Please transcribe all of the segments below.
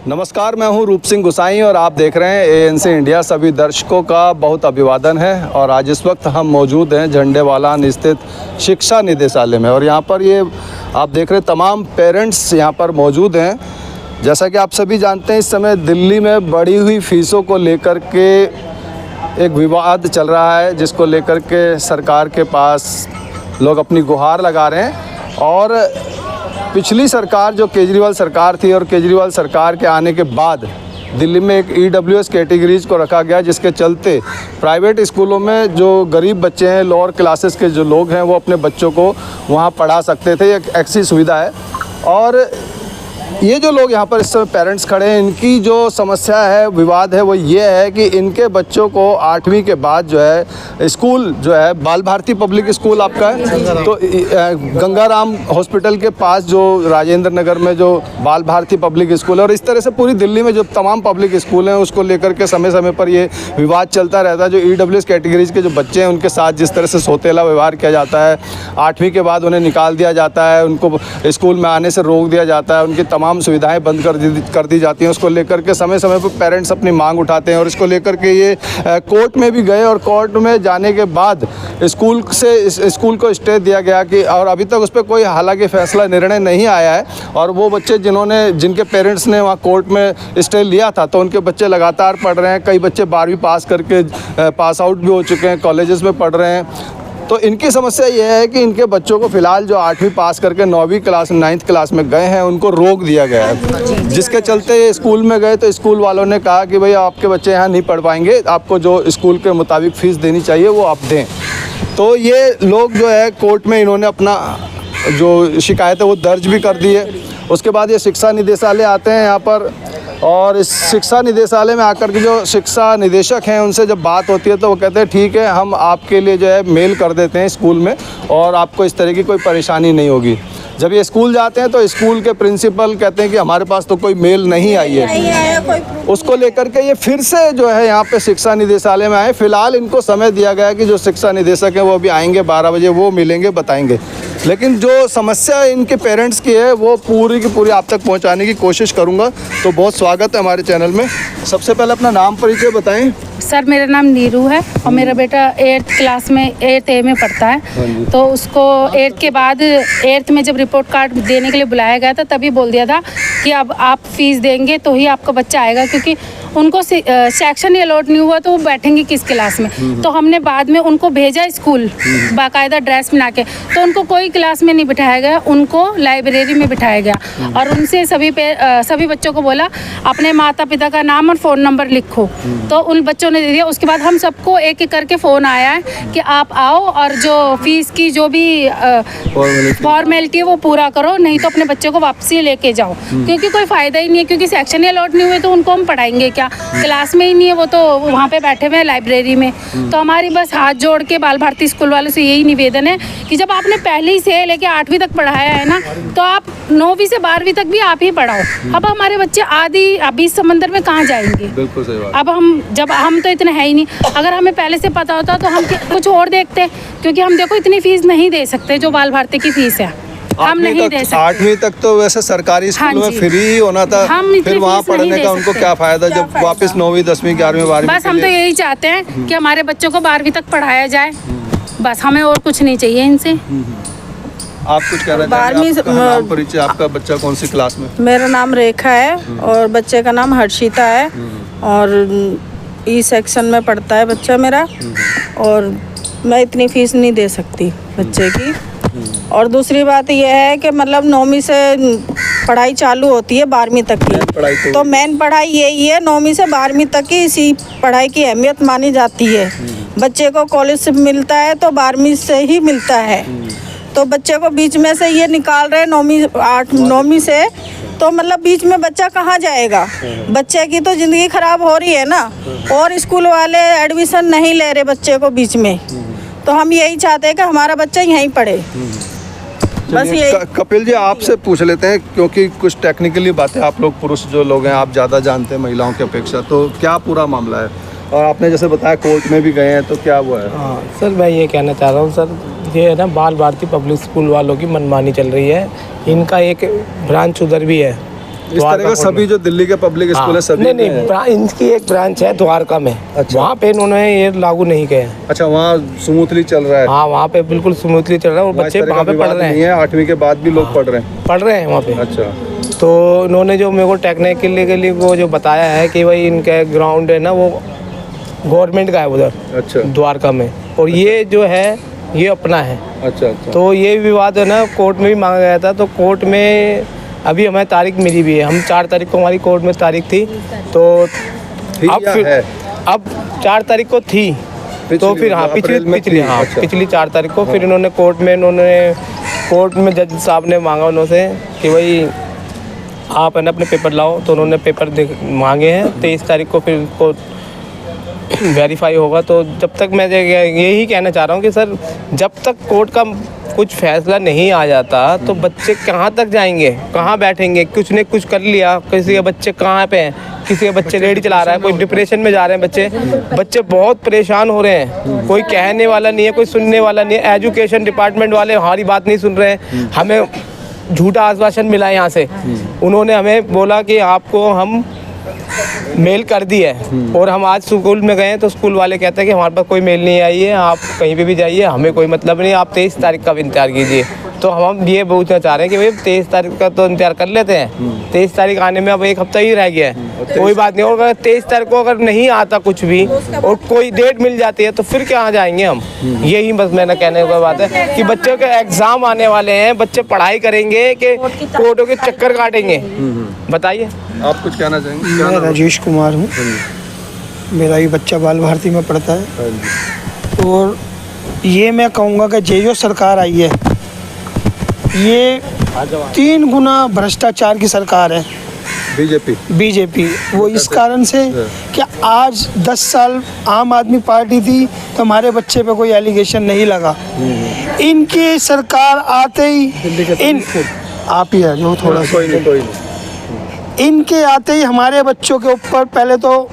नमस्कार, मैं हूं रूप सिंह गुसाई और आप देख रहे हैं एएनसी इंडिया। सभी दर्शकों का बहुत अभिवादन है। और आज इस वक्त हम मौजूद हैं झंडेवालान स्थित शिक्षा निदेशालय में। और यहां पर ये आप देख रहे तमाम पेरेंट्स यहां पर मौजूद हैं। जैसा कि आप सभी जानते हैं, इस समय दिल्ली में बढ़ी हुई फीसों को लेकर के एक विवाद चल रहा है, जिसको लेकर के सरकार के पास लोग अपनी गुहार लगा रहे हैं। और पिछली सरकार जो केजरीवाल सरकार थी, और केजरीवाल सरकार के आने के बाद दिल्ली में एक EWS कैटेगरीज को रखा गया, जिसके चलते प्राइवेट स्कूलों में जो गरीब बच्चे हैं, लोअर क्लासेस के जो लोग हैं, वो अपने बच्चों को वहाँ पढ़ा सकते थे। एक ऐसी सुविधा है। और ये जो लोग यहाँ पर इस समय पेरेंट्स खड़े हैं, इनकी जो समस्या है, विवाद है, वो ये है कि इनके बच्चों को 8वीं के बाद जो है स्कूल जो है बाल भारती पब्लिक स्कूल आपका है, तो गंगाराम हॉस्पिटल के पास जो राजेंद्र नगर में जो बाल भारती पब्लिक स्कूल है, और इस तरह से पूरी दिल्ली में जो तमाम पब्लिक स्कूल हैं, उसको लेकर के समय समय पर ये विवाद चलता रहता है। जो EWS कैटेगरीज के जो बच्चे हैं, उनके साथ जिस तरह से सौतेला व्यवहार किया जाता है, 8वीं के बाद उन्हें निकाल दिया जाता है, उनको स्कूल में आने से रोक दिया जाता है, उनकी तमाम सुविधाएं बंद कर दी जाती हैं। उसको लेकर के समय समय पर पेरेंट्स अपनी मांग उठाते हैं। और इसको लेकर के ये कोर्ट में भी गए, और कोर्ट में जाने के बाद स्कूल को स्टे दिया गया कि, और अभी तक उस पर कोई हालांकि फैसला निर्णय नहीं आया है। और वो बच्चे जिनके पेरेंट्स ने वहाँ कोर्ट में स्टे लिया था, तो उनके बच्चे लगातार पढ़ रहे हैं। कई बच्चे 12वीं पास करके पास आउट भी हो चुके हैं, कॉलेजेस में पढ़ रहे हैं। तो इनकी समस्या ये है कि इनके बच्चों को फ़िलहाल जो 8वीं पास करके 9वीं क्लास 9th क्लास में गए हैं, उनको रोक दिया गया है। जिसके चलते ये स्कूल में गए तो स्कूल वालों ने कहा कि भाई आपके बच्चे यहाँ नहीं पढ़ पाएंगे, आपको जो स्कूल के मुताबिक फ़ीस देनी चाहिए वो आप दें। तो ये लोग जो है कोर्ट में इन्होंने अपना जो शिकायत है वो दर्ज भी कर दी है। उसके बाद ये शिक्षा निदेशालय आते हैं यहाँ पर, और इस शिक्षा निदेशालय में आकर के जो शिक्षा निदेशक हैं, उनसे जब बात होती है तो वो कहते हैं ठीक है, हम आपके लिए जो है मेल कर देते हैं स्कूल में, और आपको इस तरह की कोई परेशानी नहीं होगी। जब ये स्कूल जाते हैं तो स्कूल के प्रिंसिपल कहते हैं कि हमारे पास तो कोई मेल नहीं आई है। उसको लेकर के ये फिर से जो है यहाँ पे शिक्षा निदेशालय में आए। फिलहाल इनको समय दिया गया है कि जो शिक्षा निदेशक हैं वो अभी आएंगे 12 बजे, वो मिलेंगे, बताएंगे। लेकिन जो समस्या इनके पेरेंट्स की है वो पूरी की पूरी आप तक पहुँचाने की कोशिश करूँगा। तो बहुत स्वागत है हमारे चैनल में। सबसे पहले अपना नाम परिचय बताएं। सर, मेरा नाम नीरू है और मेरा बेटा 8th क्लास में 8th A में पढ़ता है। तो उसको 8th के बाद 8th में जब रिपोर्ट कार्ड देने के लिए बुलाया गया था, तभी बोल दिया था कि अब आप फीस देंगे तो ही आपका बच्चा आएगा, क्योंकि उनको सेक्शन अलॉट नहीं हुआ तो वो बैठेंगे किस क्लास में। तो हमने बाद में उनको भेजा स्कूल बाकायदा ड्रेस बना के, तो उनको कोई क्लास में नहीं बिठाया गया, उनको लाइब्रेरी में बिठाया गया। और उनसे सभी बच्चों को बोला अपने माता पिता का नाम और फ़ोन नंबर लिखो, तो उन बच्चों ने दे दिया। उसके बाद हम सबको एक एक करके फ़ोन आया है कि आप आओ और जो फीस की जो भी फॉर्मेलिटी है वो पूरा करो, नहीं तो अपने बच्चे को वापसी लेके जाओ, क्योंकि कोई फ़ायदा ही नहीं है। क्योंकि सेक्शन अलॉट नहीं हुए तो उनको हम पढ़ाएंगे क्या, क्लास में ही नहीं है, वो तो वहाँ पे बैठे हुए हैं लाइब्रेरी में। तो हमारी बस हाथ जोड़ के बाल भारती स्कूल वालों से यही निवेदन है कि जब आपने पहले से लेके 8वीं तक पढ़ाया है ना, तो आप 9वीं से 12वीं तक भी आप ही पढ़ाओ। अब हमारे बच्चे अभी समंदर में कहाँ जाएंगे। बिल्कुल सही बात। अब हम तो इतना है ही नहीं। अगर हमें पहले से पता होता तो हम कुछ और देखते, क्योंकि हम देखो इतनी फीस नहीं दे सकते जो बाल भारती की फीस है, हम नहीं दे सकते। 8वीं तक तो वैसे सरकारी स्कूल में फ्री होना था, फिर वहाँ पढ़ने का उनको क्या फायदा जब वापस 9वीं 10वीं 11वीं 12वीं। बस हम तो यही चाहते हैं कि हमारे बच्चों को 12वीं तक पढ़ाया जाए, बस हमें और कुछ नहीं चाहिए इनसे। आप कुछ कह रहे हैं? नाम परिचय, आपका बच्चा कौन सी क्लास में? मेरा नाम रेखा है और बच्चे का नाम हर्षिता है, और E सेक्शन में पढ़ता है बच्चा मेरा। और मैं इतनी फीस नहीं दे सकती बच्चे की। और दूसरी बात यह है कि मतलब 9वीं से पढ़ाई चालू होती है 12वीं तक की, तो मेन पढ़ाई यही है 9वीं से 12वीं तक की, इसी पढ़ाई की अहमियत मानी जाती है। बच्चे को कॉलेज से मिलता है तो 12वीं से ही मिलता है, तो बच्चे को बीच में से ये निकाल रहे 9वीं से, तो मतलब बीच में बच्चा कहाँ जाएगा। बच्चे की तो ज़िंदगी ख़राब हो रही है ना, और स्कूल वाले एडमिशन नहीं ले रहे बच्चे को बीच में। तो हम यही चाहते हैं कि हमारा बच्चा यहीं पढ़े। बस ये कपिल जी आपसे पूछ लेते हैं, क्योंकि कुछ टेक्निकली बातें आप लोग पुरुष जो लोग हैं आप ज़्यादा जानते हैं महिलाओं की अपेक्षा, तो क्या पूरा मामला है? और आपने जैसे बताया कोर्ट में भी गए हैं, तो क्या वो है? हाँ सर, मैं ये कहना चाह रहा हूँ सर, ये है ना बाल भारती पब्लिक स्कूल वालों की मनमानी चल रही है। इनका एक ब्रांच उधर भी है, इस तरह का सभी जो दिल्ली के पब्लिक स्कूल है सभी नहीं इनकी एक ब्रांच है द्वारका में। अच्छा। वहाँ पे इन्होंने ये लागू नहीं किया है। अच्छा, वहाँ स्मूथली चल रहा है। हाँ, वहाँ पे बिल्कुल स्मूथली चल रहा है और बच्चे वहाँ पे पढ़ रहे हैं। 8वीं के बाद भी लोग पढ़ रहे हैं वहाँ पे। अच्छा। तो इन्होंने जो मेरे को टेक्निकली के लिए वो जो बताया है कि भाई इनका ग्राउंड है ना वो गवर्नमेंट का है उधर। अच्छा। द्वारका में, और ये जो है ये अपना है। अच्छा। तो ये विवाद है ना कोर्ट में भी मांगा गया था, तो कोर्ट में अभी हमें तारीख मिली भी है। हम 4 तारीख को हमारी कोर्ट में तारीख थी, तो अब 4 तारीख को थी, तो फिर हाँ पिछली 4 तारीख को फिर इन्होंने कोर्ट में जज साहब ने मांगा उन्होंने कि भाई आप है ना अपने पेपर लाओ, तो उन्होंने पेपर मांगे हैं। 23 तारीख को फिर उनको वेरीफाई होगा। तो जब तक मैं यही कहना चाह रहा हूँ कि सर जब तक कोर्ट का कुछ फैसला नहीं आ जाता तो बच्चे कहाँ तक जाएंगे, कहाँ बैठेंगे। कुछ ने कुछ कर लिया, किसी के बच्चे कहाँ पे हैं, किसी के बच्चे रेडी चला रहा है, कोई डिप्रेशन में जा रहे हैं बच्चे बहुत परेशान हो रहे हैं। कोई कहने वाला नहीं है, कोई सुनने वाला नहीं है। एजुकेशन डिपार्टमेंट वाले हमारी बात नहीं सुन रहे हैं। हमें झूठा आश्वासन मिला यहाँ से, उन्होंने हमें बोला कि आपको हम मेल कर दी है, और हम आज स्कूल में गए तो स्कूल वाले कहते हैं कि हमारे पास कोई मेल नहीं आई है, आप कहीं पे भी जाइए, हमें कोई मतलब नहीं, आप 23 तारीख का भी इंतजार कीजिए। तो हम ये पूछना चाह रहे हैं कि भाई 23 तारीख का तो इंतजार कर लेते हैं, 23 तारीख आने में अब 1 हफ्ता ही रह गया है, कोई बात नहीं। और अगर 23 तारीख को अगर नहीं आता कुछ भी और कोई डेट मिल जाती है तो फिर कहाँ जाएंगे हम। यही बस मैंने कहने की बात है कि बच्चों के एग्ज़ाम आने वाले हैं, बच्चे पढ़ाई करेंगे कि कोर्टों के चक्कर काटेंगे, बताइए। आप कुछ कहना चाहेंगे? मैं राजेश कुमार हूँ, मेरा ही बच्चा बाल भारती में पढ़ता है। और ये मैं कहूँगा कि जो सरकार आई है ये 3 गुना भ्रष्टाचार की सरकार है, बीजेपी। वो इस कारण से कि आज 10 साल आम आदमी पार्टी थी तो हमारे बच्चे पे कोई एलिगेशन नहीं लगा। इनकी सरकार आते ही आप ही है जो थोड़ा सा इनके आते ही हमारे बच्चों के ऊपर पहले तो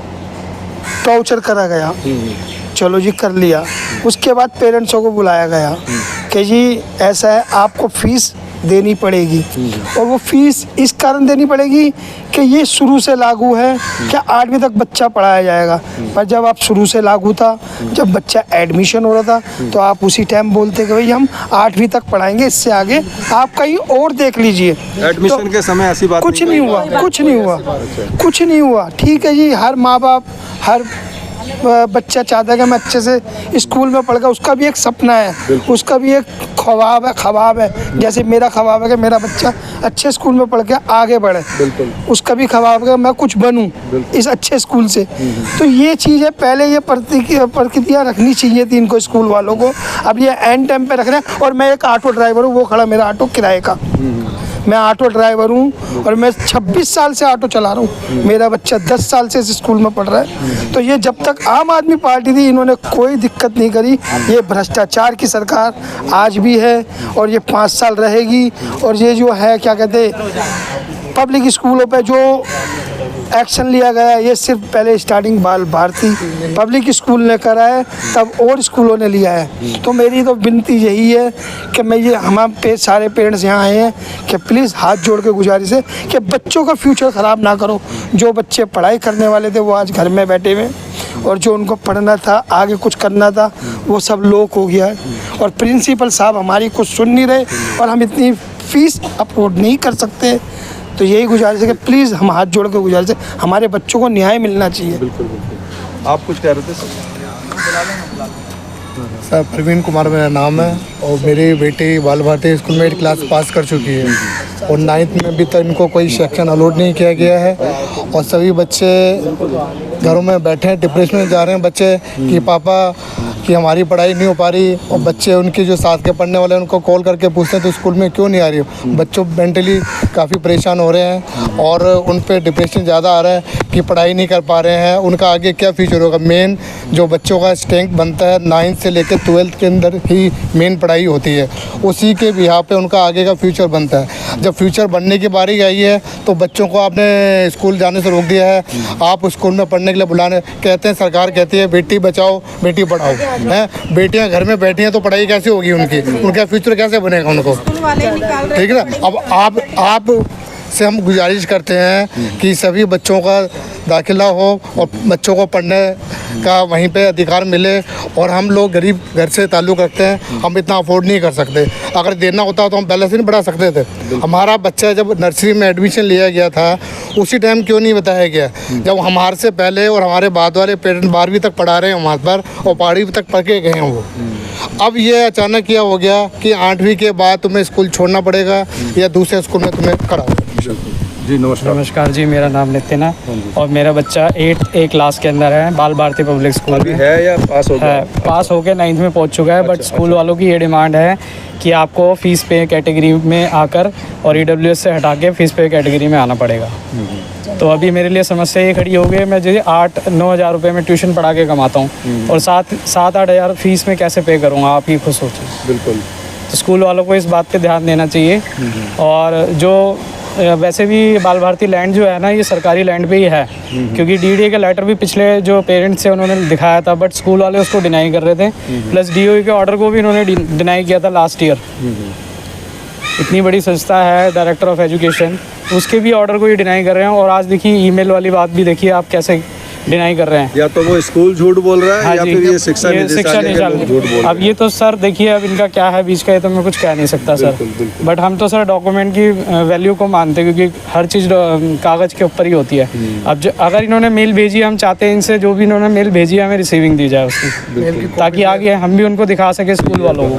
टॉर्चर करा गया, चलो जी कर लिया। उसके बाद पेरेंट्सों को बुलाया गया कि जी ऐसा है आपको फीस देनी पड़ेगी, और वो फीस इस कारण देनी पड़ेगी कि ये शुरू से लागू है कि 8वीं तक बच्चा पढ़ाया जाएगा। पर जब आप शुरू से लागू था, जब बच्चा एडमिशन हो रहा था तो आप उसी टाइम बोलते कि भाई हम 8वीं तक पढ़ाएंगे, इससे आगे आप कहीं और देख लीजिए। एडमिशन के समय ऐसी बात कुछ नहीं हुआ। ठीक है जी, हर माँ बाप हर बच्चा चाहता है कि मैं अच्छे से स्कूल में पढ़ कर, उसका भी एक सपना है, उसका भी एक ख्वाब है। जैसे मेरा ख्वाब है कि मेरा बच्चा अच्छे स्कूल में पढ़ के आगे बढ़े, उसका भी ख्वाब है कि मैं कुछ बनूं इस अच्छे स्कूल से। तो ये चीज़ है, पहले ये प्रक्रिया रखनी चाहिए थी इनको, स्कूल वालों को। अब ये एंड टाइम पे रख रहे हैं। और मैं एक ऑटो ड्राइवर हूँ, वो खड़ा मेरा ऑटो किराए का, मैं ऑटो ड्राइवर हूँ और मैं 26 साल से ऑटो चला रहा हूँ। मेरा बच्चा 10 साल से इस स्कूल में पढ़ रहा है। तो ये जब तक आम आदमी पार्टी थी इन्होंने कोई दिक्कत नहीं करी। ये भ्रष्टाचार की सरकार आज भी है और ये 5 साल रहेगी। और ये जो है क्या कहते पब्लिक स्कूलों पे जो एक्शन लिया गया, ये सिर्फ पहले स्टार्टिंग बाल भारती पब्लिक स्कूल ने करा है, तब और स्कूलों ने लिया है। तो मेरी तो विनती यही है कि मैं ये हमारे सारे पेरेंट्स यहाँ आए हैं कि प्लीज़ हाथ जोड़ के गुजारिश है कि बच्चों का फ्यूचर ख़राब ना करो। जो बच्चे पढ़ाई करने वाले थे वो आज घर में बैठे हुए, और जो उनको पढ़ना था, आगे कुछ करना था, वो सब लोक हो गया है। और प्रिंसिपल साहब हमारी कुछ सुन नहीं रहे और हम इतनी फ़ीस अफोर्ड नहीं कर सकते। तो यही गुजारिश है कि प्लीज़ हम हाथ जोड़ के गुजारिश है, हमारे बच्चों को न्याय मिलना चाहिए। बिल्कुल। आप कुछ कह रहे थे सर? प्रवीण कुमार मेरा नाम है और मेरी बेटी बाल भारती स्कूल में 8 क्लास पास कर चुकी है और 9th में अभी तक इनको कोई सेक्शन अलॉट नहीं किया गया है। और सभी बच्चे घरों में बैठे हैं, डिप्रेशन में जा रहे हैं बच्चे कि पापा कि हमारी पढ़ाई नहीं हो पा रही। और बच्चे उनके जो साथ के पढ़ने वाले हैं उनको कॉल करके पूछते हैं तो स्कूल में क्यों नहीं आ रही हो। बच्चों मेंटली काफ़ी परेशान हो रहे हैं और उन पे डिप्रेशन ज़्यादा आ रहा है कि पढ़ाई नहीं कर पा रहे हैं। उनका आगे क्या फ्यूचर होगा। मेन जो बच्चों का स्ट्रेंथ बनता है 9th से लेकर 12th के अंदर ही मेन पढ़ाई होती है, उसी के बिहाफ पे उनका आगे का फ्यूचर बनता है। जब फ्यूचर बनने की बारी आई है तो बच्चों को आपने स्कूल जाने से रोक दिया है। आप स्कूल में पढ़ने के लिए बुलाने कहते हैं, सरकार कहती है बेटी बचाओ बेटी पढ़ाओ, हैं बेटियां घर में बैठी हैं तो पढ़ाई कैसे होगी उनकी, उनका फ्यूचर कैसे बनेगा उनको, ठीक है ना। अब आप से हम गुजारिश करते हैं कि सभी बच्चों का दाखिला हो और बच्चों को पढ़ने का वहीं पे अधिकार मिले। और हम लोग गरीब घर से ताल्लुक़ रखते हैं, हम इतना अफोर्ड नहीं कर सकते। अगर देना होता तो हम पहले से नहीं पढ़ा सकते थे। हमारा बच्चा जब नर्सरी में एडमिशन लिया गया था उसी टाइम क्यों नहीं बताया गया, जब हमारे से पहले और हमारे बाद वाले पेरेंट्स 12वीं तक पढ़ा रहे हैं वहाँ पर और 12वीं तक पढ़ के गए हैं वो। अब ये अचानक क्या हो गया कि 8वीं के बाद तुम्हें स्कूल छोड़ना पड़ेगा या दूसरे स्कूल में तुम्हें कराओ। जी नमस्कार। नमस्कार जी, मेरा नाम नितिन है और मेरा बच्चा 8th A क्लास के अंदर है, बाल भारती पब्लिक स्कूल अभी में है या पास हो गया? है। पास होकर 9th में पहुंच चुका है। बट स्कूल वालों की ये डिमांड है कि आपको फ़ीस पे कैटेगरी में आकर और EWS से हटा के फ़ीस पे कैटेगरी में आना पड़ेगा। तो अभी मेरे लिए समस्या ये खड़ी हो गई, मैं जो 8-9 हज़ार रुपये में ट्यूशन पढ़ा के कमाता हूँ और 7-8 हज़ार फ़ीस में कैसे पे करूँगा, आप ही खुद सोचिए। बिल्कुल। तो स्कूल वालों को इस बात पे ध्यान देना चाहिए। और जो वैसे भी बाल भारती लैंड जो है ना, ये सरकारी लैंड पे ही है, क्योंकि DDA का लेटर भी पिछले जो पेरेंट्स थे उन्होंने दिखाया था, बट स्कूल वाले उसको डिनाई कर रहे थे। प्लस DOE के ऑर्डर को भी उन्होंने डिनाई किया था लास्ट ईयर। इतनी बड़ी संस्था है, डायरेक्टर ऑफ एजुकेशन, उसके भी ऑर्डर को ये डिनाई कर रहे हैं। और आज देखिए ईमेल वाली बात भी देखिए आप कैसे डिनाई कर रहे हैं। या तो वो स्कूल झूठ बोल रहा है हाँ या जी, फिर ये शिक्षा निदेशालय के लोग झूठ बोल रहे हैं। अब ये तो सर देखिए, अब इनका क्या है बीच का, ये तो मैं कुछ कह नहीं सकता सर। बट हम तो सर डॉक्यूमेंट की वैल्यू को मानते हैं, क्योंकि हर चीज़ कागज़ के ऊपर ही होती है। अब अगर इन्होंने मेल भेजी, हम चाहते हैं इनसे जो भी इन्होंने मेल भेजी है हमें रिसीविंग दी जाए उसकी, ताकि आगे हम भी उनको दिखा सके स्कूल वालों को।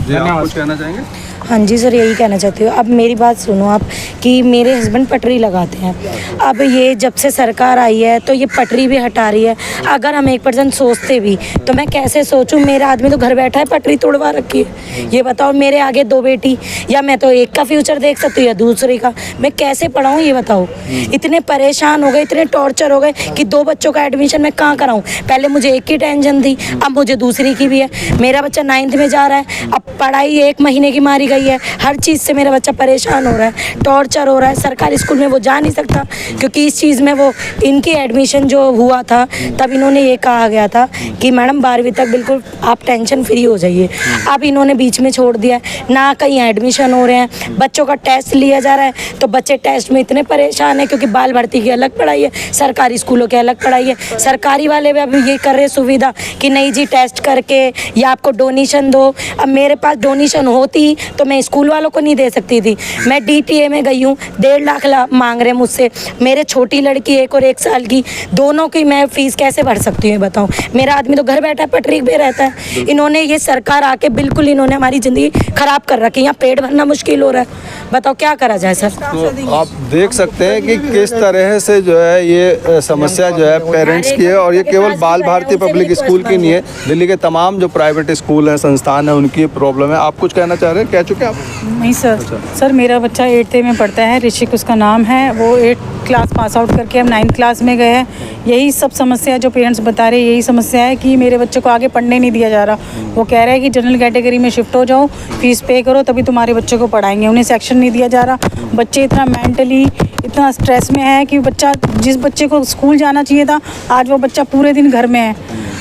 जी, आप कुछ कहना चाहेंगे? हाँ जी सर, यही कहना चाहती हूँ। अब मेरी बात सुनो आप, कि मेरे हस्बैंड पटरी लगाते हैं। अब ये जब से सरकार आई है तो ये पटरी भी हटा रही है। अगर हम 1% सोचते भी तो मैं कैसे सोचूं, मेरा आदमी तो घर बैठा है, पटरी तोड़वा रखी है। ये बताओ, मेरे आगे 2 बेटी, या मैं तो एक का फ्यूचर देख सकती हूँ या दूसरे का, मैं कैसे पढ़ाऊँ ये बताओ। इतने परेशान हो गए, इतने टॉर्चर हो गए कि 2 बच्चों का एडमिशन मैं कहाँ कराऊँ। पहले मुझे एक की टेंशन थी, अब मुझे दूसरी की भी है। मेरा बच्चा 9th में जा रहा है, अब पढ़ाई 1 महीने की मारी गई है, हर चीज़ से मेरा बच्चा परेशान हो रहा है, टॉर्चर हो रहा है। सरकारी स्कूल में वो जा नहीं सकता, क्योंकि इस चीज़ में वो इनकी एडमिशन जो हुआ था तब इन्होंने ये कहा गया था कि मैडम 12वीं तक बिल्कुल आप टेंशन फ्री हो जाइए। अब इन्होंने बीच में छोड़ दिया है, ना कहीं एडमिशन हो रहे हैं, बच्चों का टेस्ट लिया जा रहा है तो बच्चे टेस्ट में इतने परेशान हैं, क्योंकि बाल भारती की अलग पढ़ाई है, सरकारी स्कूलों की अलग पढ़ाई है। सरकारी वाले भी अभी ये कर रहे सुविधा कि नहीं जी टेस्ट करके या आपको डोनेशन दो। अब मेरे पास डोनेशन होती तो मैं स्कूल वालों को नहीं दे सकती थी। मैं DTA में गई हूँ, 1.5 लाख मांग रहे हैं मुझसे। मेरे छोटी लड़की 1 और 1 साल की, दोनों की मैं फीस कैसे भर सकती हूँ बताऊँ। मेरा आदमी तो घर बैठा है, पटरी पे रहता है। इन्होंने ये सरकार आके बिल्कुल इन्होंने हमारी ज़िंदगी ख़राब कर रखी है। यहाँ पेट भरना मुश्किल हो रहा है, बताओ क्या करा जाए सर। तो आप देख सकते हैं कि किस तरह से जो है ये समस्या जो है पेरेंट्स की है, और ये केवल बाल भारती पब्लिक स्कूल की नहीं है, दिल्ली के तमाम जो प्राइवेट स्कूल हैं, संस्थान हैं, उनकी प्रॉब्लम है। आप कुछ कहना चाह रहे हैं? कह चुके हैं आप? नहीं सर। सर मेरा बच्चा 8th में पढ़ता है, ऋषिक उसका नाम है। वो 8th क्लास पास आउट करके हम 9th क्लास में गए हैं। यही सब समस्या जो पेरेंट्स बता रहे हैं, यही समस्या है कि मेरे बच्चे को आगे पढ़ने नहीं दिया जा रहा। वो कह रहे हैं कि जनरल कैटेगरी में शिफ्ट हो जाओ, फीस पे करो तभी तुम्हारे बच्चे को पढ़ाएंगे। उन्हें सेक्शन नहीं दिया जा रहा। बच्चे इतना मेंटली इतना स्ट्रेस में है कि बच्चा, जिस बच्चे को स्कूल जाना चाहिए था, आज वो बच्चा पूरे दिन घर में है।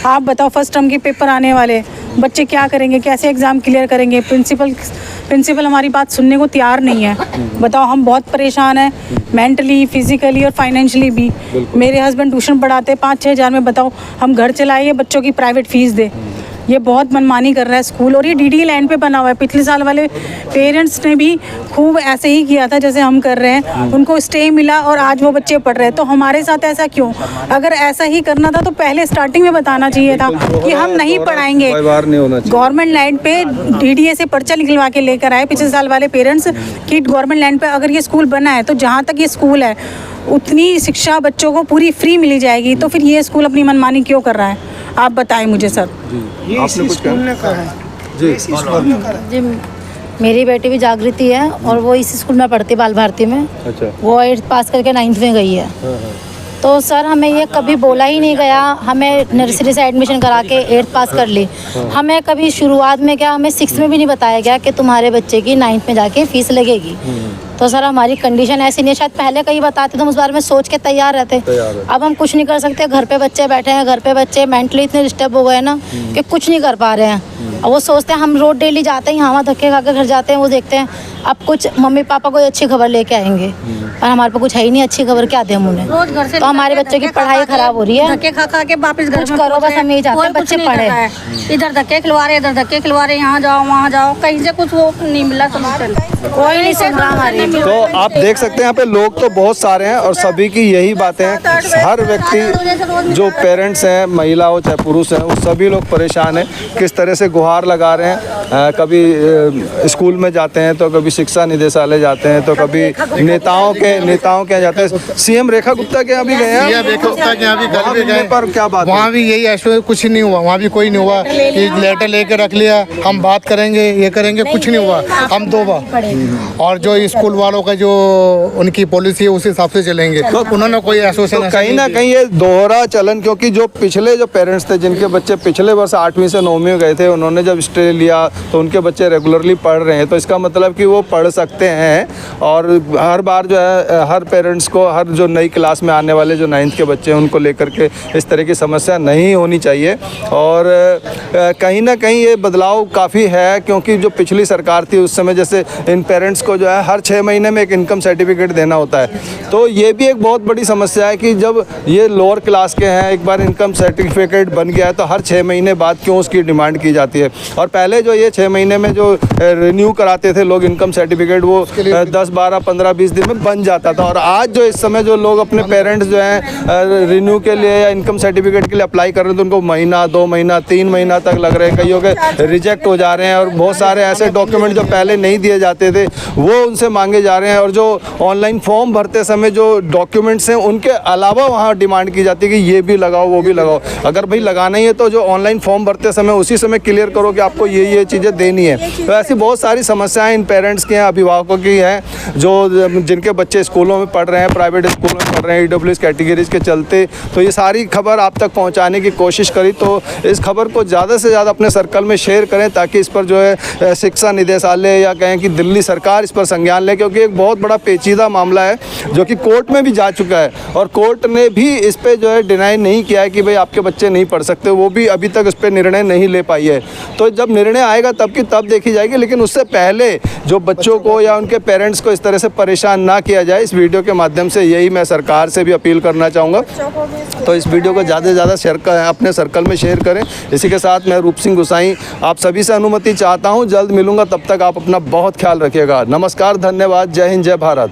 आप बताओ, फर्स्ट टर्म के पेपर आने वाले, बच्चे क्या करेंगे, कैसे एग्ज़ाम क्लियर करेंगे। प्रिंसिपल हमारी बात सुनने को तैयार नहीं है। बताओ, हम बहुत परेशान हैं मेंटली, फिजिकली और फाइनेंशियली भी। मेरे हस्बैंड ट्यूशन पढ़ाते 5-6 हज़ार में, बताओ हम घर चलाइए, बच्चों की प्राइवेट फ़ीस दे। ये बहुत मनमानी कर रहा है स्कूल, और ये DDA लैंड पे बना हुआ है। पिछले साल वाले पेरेंट्स ने भी खूब ऐसे ही किया था जैसे हम कर रहे हैं, उनको स्टे मिला और आज वो बच्चे पढ़ रहे हैं। तो हमारे साथ ऐसा क्यों? अगर ऐसा ही करना था तो पहले स्टार्टिंग में बताना चाहिए था कि हम नहीं पढ़ाएंगे। गवर्नमेंट लैंड पे DDA से पर्चा निकलवा के लेकर आए पिछले साल वाले पेरेंट्स कि गवर्नमेंट लैंड पे अगर ये स्कूल बना है तो जहाँ तक ये स्कूल है उतनी शिक्षा बच्चों को पूरी फ्री मिली जाएगी। तो फिर ये स्कूल अपनी मनमानी क्यों कर रहा है? आप बताएं मुझे सर। आपने कुछ कहा? जी, मेरी बेटी भी जागृति है और वो इस स्कूल में पढ़ती है, बाल भारती में। अच्छा। वो 8th पास करके 9th में गई है। तो सर हमें ये कभी बोला ही नहीं गया, हमें नर्सरी से एडमिशन करा के 8th पास कर ली। हमें कभी शुरुआत में क्या, हमें 6th में भी नहीं बताया गया कि तुम्हारे बच्चे की 9th में जाके फ़ीस लगेगी। तो सर हमारी कंडीशन ऐसी नहीं है, शायद पहले कहीं बताते तो हम उस बारे में सोच के तैयार रहते। अब हम कुछ नहीं कर सकते, घर पे बच्चे बैठे हैं, घर पे बच्चे मेंटली इतने डिस्टर्ब हो गए ना कि कुछ नहीं कर पा रहे हैं। और वो सोचते हैं हम रोड डेली जाते हैं, यहाँ वहाँ धक्के खा के घर जाते हैं, वो देखते हैं अब कुछ मम्मी पापा कोई अच्छी खबर लेके आएंगे और हमारे पास कुछ है ही नहीं, अच्छी खबर क्या दें हम उन्हें। रोज घर से तो हमारे बच्चों की पढ़ाई खराब हो रही है। धक्के खा खा के वापस घर कुछ में करो, बस हम यही चाहते हैं बच्चे पढ़े। इधर धक्के खिलवा रहे, इधर धक्के खिलवा रहे, यहाँ जाओ वहाँ जाओ, कहीं से कुछ वो नहीं मिला सोल्यूशन, कोई नहीं सुन रहा हमारी। तो आप देख सकते हैं यहाँ पे लोग तो बहुत सारे हैं और सभी की यही बातें हैं। हर व्यक्ति जो पेरेंट्स हैं, महिला हो चाहे पुरुष हैं, वो सभी लोग परेशान हैं। किस तरह से गुहार लगा रहे हैं, कभी स्कूल में जाते हैं तो कभी शिक्षा निदेशालय जाते हैं तो कभी नेताओं के यहाँ जाते हैं। सीएम रेखा गुप्ता के यहाँ भी गए हैं, रेखा गुप्ता के यहाँ भी वहाँ गए मिलने पर क्या बात है? वहाँ भी यही ऐसे कुछ नहीं हुआ, वहाँ भी कोई नहीं हुआ कि लेटर लेके रख लिया हम बात करेंगे ये करेंगे, कुछ नहीं हुआ। हम दो बार और जो स्कूल वालों का जो उनकी पॉलिसी है उस हिसाब से चलेंगे, उन्होंने कोई एसोसिएशन कहीं ना कहीं ये दोहरा चलन, क्योंकि जो पिछले जो पेरेंट्स थे जिनके बच्चे पिछले वर्ष 8वीं से 9वीं में गए थे, उन्होंने जब स्टे लिया तो उनके बच्चे रेगुलरली पढ़ रहे हैं, तो इसका मतलब कि वो पढ़ सकते हैं। और हर बार जो है हर पेरेंट्स को हर जो नई क्लास में आने वाले जो 9th के बच्चे हैं उनको लेकर के इस तरह की समस्या नहीं होनी चाहिए। और कहीं ना कहीं ये बदलाव काफ़ी है, क्योंकि जो पिछली सरकार थी उस समय जैसे इन पेरेंट्स को जो है हर 6 महीने में एक इनकम सर्टिफिकेट देना होता है, तो ये भी एक बहुत बड़ी समस्या है कि जब ये लोअर क्लास के हैं, एक बार इनकम सर्टिफिकेट बन गया है तो हर 6 महीने बाद क्यों उसकी डिमांड की जाती है। और पहले जो ये 6 महीने में जो रिन्यू कराते थे लोग इनकम सर्टिफिकेट, वो 10, 12, 15, 20 दिन में बन जाता था। और आज जो इस समय जो लोग अपने पेरेंट्स जो हैं रिन्यू के लिए या इनकम सर्टिफिकेट के लिए अप्लाई कर रहे हैं तो उनको महीना, 2 महीना, 3 महीना तक लग रहे हैं, कईयों के रिजेक्ट हो जा रहे हैं। और बहुत सारे ऐसे डॉक्यूमेंट जो पहले नहीं दिए जाते थे वो उनसे मांगे जा रहे हैं। और जो ऑनलाइन फॉर्म भरते समय जो डॉक्यूमेंट्स हैं उनके अलावा वहाँ डिमांड की जाती है कि ये भी लगाओ वो भी लगाओ। अगर भाई लगाना ही है तो जो ऑनलाइन फॉर्म भरते समय उसी समय क्लियर करो कि आपको ये चीज़ें देनी है। तो ऐसी बहुत सारी समस्याएं इन पेरेंट्स की हैं, अभिभावकों की हैं, जो जिनके बच्चे स्कूलों में पढ़ रहे हैं, प्राइवेट स्कूलों में पढ़ रहे हैं, EWS कैटेगरीज के चलते। तो ये सारी खबर आप तक पहुंचाने की कोशिश करी, तो इस खबर को ज़्यादा से ज़्यादा अपने सर्कल में शेयर करें ताकि इस पर जो है शिक्षा निदेशालय या कहें कि दिल्ली सरकार इस पर संज्ञान ले, क्योंकि एक बहुत बड़ा पेचीदा मामला है जो कि कोर्ट में भी जा चुका है और कोर्ट ने भी इस पर जो है डिनाई नहीं किया है कि भाई आपके बच्चे नहीं पढ़ सकते, वो भी अभी तक इस पर निर्णय नहीं ले पाई है। तो जब निर्णय आएगा तब की तब देखी जाएगी, लेकिन उससे पहले जो बच्चों को या उनके पेरेंट्स को इस तरह से परेशान ना किया जाए, इस वीडियो के माध्यम से यही मैं सरकार से भी अपील करना चाहूँगा। तो इस वीडियो को ज़्यादा से ज़्यादा शेयर करें, अपने सर्कल में शेयर करें। इसी के साथ मैं रूप सिंह गुसाई आप सभी से अनुमति चाहता हूँ, जल्द मिलूँगा, तब तक आप अपना बहुत ख्याल रखिएगा। नमस्कार, धन्यवाद, जय हिंद, जय भारत।